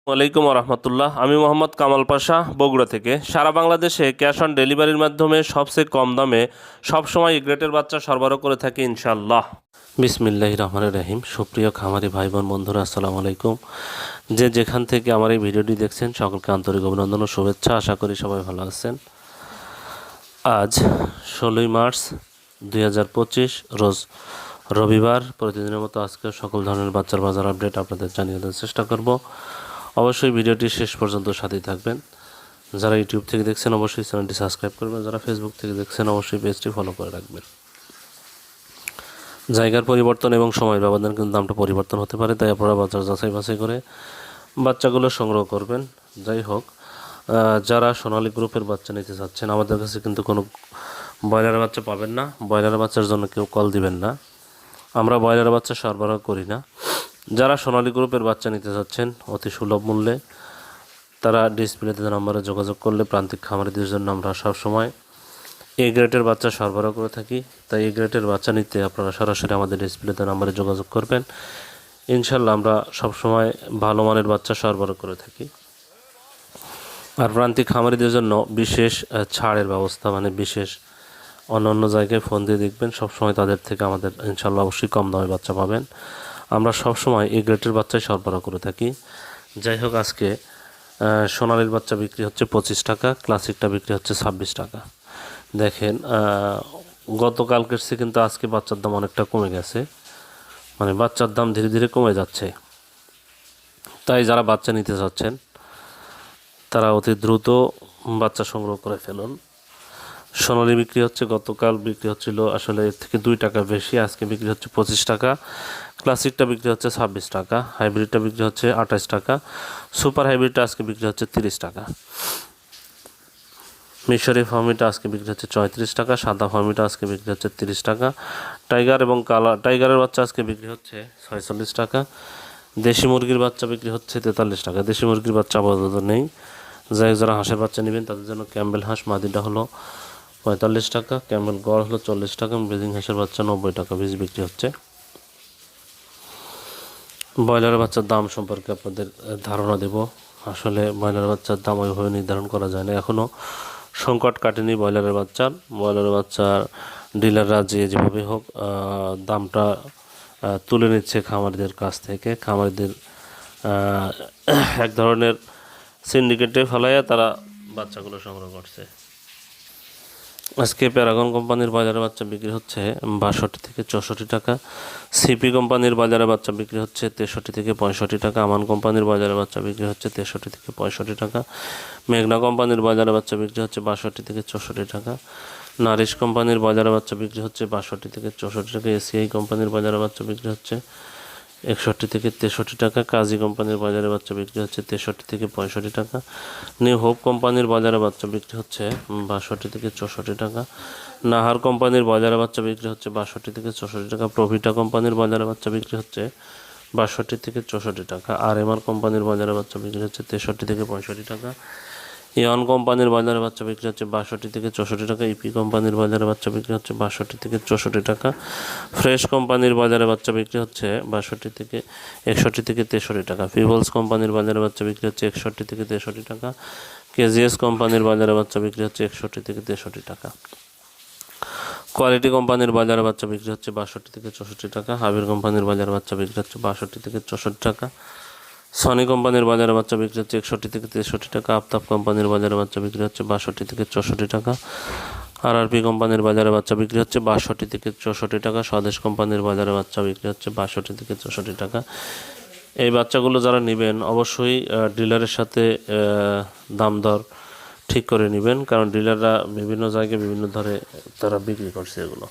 ওয়ালাইকুম রহমতুল্লাহ। আমি মোহাম্মদ কামাল পাশা, বগুড়া থেকে। সারা বাংলাদেশে ক্যাশ অন ডেলিভারির মাধ্যমে সবচেয়ে কম দামে সবসময় এ গ্রেটের বাচ্চা সরবরাহ করে থাকি ইনশাআল্লাহ। বিসমিল্লাহির রহমানির রহিম। সুপ্রিয় খামারি ভাই বোন বন্ধুরা, আসসালামু আলাইকুম। যে যেখান থেকে আমার এই ভিডিওটি দেখছেন সকলকে আন্তরিক অভিনন্দন ও শুভেচ্ছা। আশা করি সবাই ভালো আছেন। আজ 16ই মার্চ 2025 রোজ রবিবার। প্রতিদিনের মতো আজকে সকল ধরনের বাচ্চার বাজার আপডেট আপনাদের জানিয়ে দেওয়ার চেষ্টা করব। অবশ্যই ভিডিওটি শেষ পর্যন্ত সাথেই থাকবেন। যারা ইউটিউব থেকে দেখছেন অবশ্যই চ্যানেলটি সাবস্ক্রাইব করবেন, যারা ফেসবুক থেকে দেখছেন অবশ্যই পেজটি ফলো করে রাখবেন। জায়গার পরিবর্তন এবং সময়ের ব্যবধান কিন্তু দামটা পরিবর্তন হতে পারে, তাই আপনারা বাজার যাচাই বাছাই করে বাচ্চাগুলো সংগ্রহ করবেন। যাই হোক, যারা সোনালী গ্রুপের বাচ্চা নিতে চাচ্ছেন, আমাদের কাছে কিন্তু কোনো ব্রয়লারের বাচ্চা পাবেন না। ব্রয়লারের বাচ্চার জন্য কেউ কল দিবেন না, আমরা ব্রয়লারের বাচ্চা সরবরাহ করি না। যারা সোনালী গ্রুপের বাচ্চা নিতে চাচ্ছেন অতি সুলভ মূল্যে, তারা ডিসপ্লেতে নম্বরে যোগাযোগ করলে প্রান্তিক খামারিদের জন্য আমরা সবসময় এ গ্রেডের বাচ্চা সরবরাহ করে থাকি। তাই এ গ্রেডের বাচ্চা নিতে আপনারা সরাসরি আমাদের ডিসপ্লেতে নম্বরে যোগাযোগ করবেন। ইনশাল্লাহ আমরা সবসময় ভালো মানের বাচ্চা সরবরাহ করে থাকি। আর প্রান্তিক খামারিদের জন্য বিশেষ ছাড়ের ব্যবস্থা, মানে বিশেষ অন্য জায়গায় ফোন দিয়ে দেখবেন, সবসময় তাদের থেকে আমাদের ইনশাল্লাহ অবশ্যই কম দামে বাচ্চা পাবেন। আমরা সবসময় এই গ্রেডের বাচ্চাই সরবরাহ করে থাকি। যাই হোক, আজকে সোনালির বাচ্চা বিক্রি হচ্ছে 25 টাকা, ক্লাসিকটা বিক্রি হচ্ছে 26 টাকা। দেখেন, গতকালকের চেয়ে কিন্তু আজকে বাচ্চার দাম অনেকটা কমে গেছে, মানে বাচ্চার দাম ধীরে ধীরে কমে যাচ্ছে। তাই যারা বাচ্চা নিতে চাচ্ছেন তারা অতি দ্রুত বাচ্চা সংগ্রহ করে ফেলুন। সোনালি বিক্রি হচ্ছে, গতকাল বিক্রি হচ্ছিল আসলে এর থেকে 2 টাকা বেশি, আজকে বিক্রি হচ্ছে 25 টাকা। ক্লাসিকটা বিক্রি হচ্ছে 26 টাকা, হাইব্রিডটা বিক্রি হচ্ছে 28 টাকা, সুপার হাইব্রিডটা আজকে বিক্রি হচ্ছে 30 টাকা, মিশরি ফার্মিটা আজকে বিক্রি হচ্ছে 34 টাকা, সাদা ফার্মিটা আজকে বিক্রি হচ্ছে 30 টাকা, টাইগার এবং টাইগারের বাচ্চা আজকে বিক্রি হচ্ছে 46 টাকা, দেশি মুরগির বাচ্চা বিক্রি হচ্ছে 43 টাকা। দেশি মুরগির বাচ্চা আপাতত নেই। যারা হাঁসের বাচ্চা নেবেন তাদের জন্য ক্যাম্বেল হাঁস মাদিটা হলো 45 টাকা, ক্যাম্বেল গড় হলো 40 টাকা, ব্রিডিং হাঁসের বাচ্চা 90 টাকা বীজ বিক্রি হচ্ছে। ব্রয়লারের বাচ্চার দাম সম্পর্কে আপনাদের ধারণা দেব। আসলে ব্রয়লারের বাচ্চার দাম ওইভাবে নির্ধারণ করা যায় না, এখনও সংকট কাটেনি ব্রয়লারের বাচ্চার। ব্রয়লারের বাচ্চার ডিলাররা যেভাবে হোক দামটা তুলে নিচ্ছে খামারিদের কাছ থেকে। খামারিদের এক ধরনের সিন্ডিকেটে ফেলাইয়া তারা বাচ্চাগুলো সংগ্রহ করছে। আজকে প্যারাগন কোম্পানির বাজারে বাচ্চা বিক্রি হচ্ছে 62 থেকে 64 টাকা, সিপি কোম্পানির বাজারে বাচ্চা বিক্রি হচ্ছে 63 থেকে 65 টাকা, আমান কোম্পানির বাজারে বাচ্চা বিক্রি হচ্ছে 63 থেকে 65 টাকা, মেঘনা কোম্পানির বাজারে বাচ্চা বিক্রি হচ্ছে 62 থেকে 64 টাকা, নারিশ কোম্পানির বাজারে বাচ্চা বিক্রি হচ্ছে 62 থেকে 64 টাকা, এসিআই কোম্পানির বাজারে বাচ্চা বিক্রি হচ্ছে 61 থেকে 63 টাকা, কাজী কোম্পানির বাজারে বাচ্চা বিক্রি হচ্ছে 63 থেকে 65 টাকা, নিউ হোপ কোম্পানির বাজারে বাচ্চা বিক্রি হচ্ছে 62 থেকে 64 টাকা, নাহার কোম্পানির বাজারে বাচ্চা বিক্রি হচ্ছে 62 থেকে 64 টাকা, প্রভিটা কোম্পানির বাজারে বাচ্চা বিক্রি হচ্ছে 62 থেকে 64 টাকা, আর এমআর কোম্পানির বাজারে বাচ্চা বিক্রি হচ্ছে 63 থেকে 65 টাকা, ইয়ন কোম্পানির বাজারে বাচ্চা বিক্রি হচ্ছে 62 থেকে 64 টাকা, ইপি কোম্পানির বাজারে বাচ্চা বিক্রি হচ্ছে 62 থেকে 64 টাকা, ফ্রেশ কোম্পানির বাজারে বাচ্চা বিক্রি হচ্ছে 62 থেকে 61 থেকে 63 টাকা, পিপলস কোম্পানির বাজারে বাচ্চা বিক্রি হচ্ছে 61 থেকে 63 টাকা, কেজিএস কোম্পানির বাজারে বাচ্চা বিক্রি হচ্ছে 61 থেকে 63 টাকা, কোয়ালিটি কোম্পানির বাজারে বাচ্চা বিক্রি হচ্ছে 62 থেকে 64 টাকা, হাবির কোম্পানির বাজারে বাচ্চা বিক্রি হচ্ছে 62 থেকে 64 টাকা, সনি কোম্পানির বাজারে বাচ্চা বিক্রি হচ্ছে 61 থেকে 63 টাকা, আফতাব কোম্পানির বাজারে বাচ্চা বিক্রি হচ্ছে 62 থেকে 64 টাকা, আরআরপি কোম্পানির বাজারে বাচ্চা বিক্রি হচ্ছে 62 থেকে 64 টাকা, স্বদেশ কোম্পানির বাজারে বাচ্চা বিক্রি হচ্ছে 62 থেকে 64 টাকা। এই বাচ্চাগুলো যারা নেবেন অবশ্যই ডিলারের সাথে দাম দর ঠিক করে নেবেন, কারণ ডিলাররা বিভিন্ন জায়গায় বিভিন্ন ধরে তারা বিক্রি করছে এগুলো।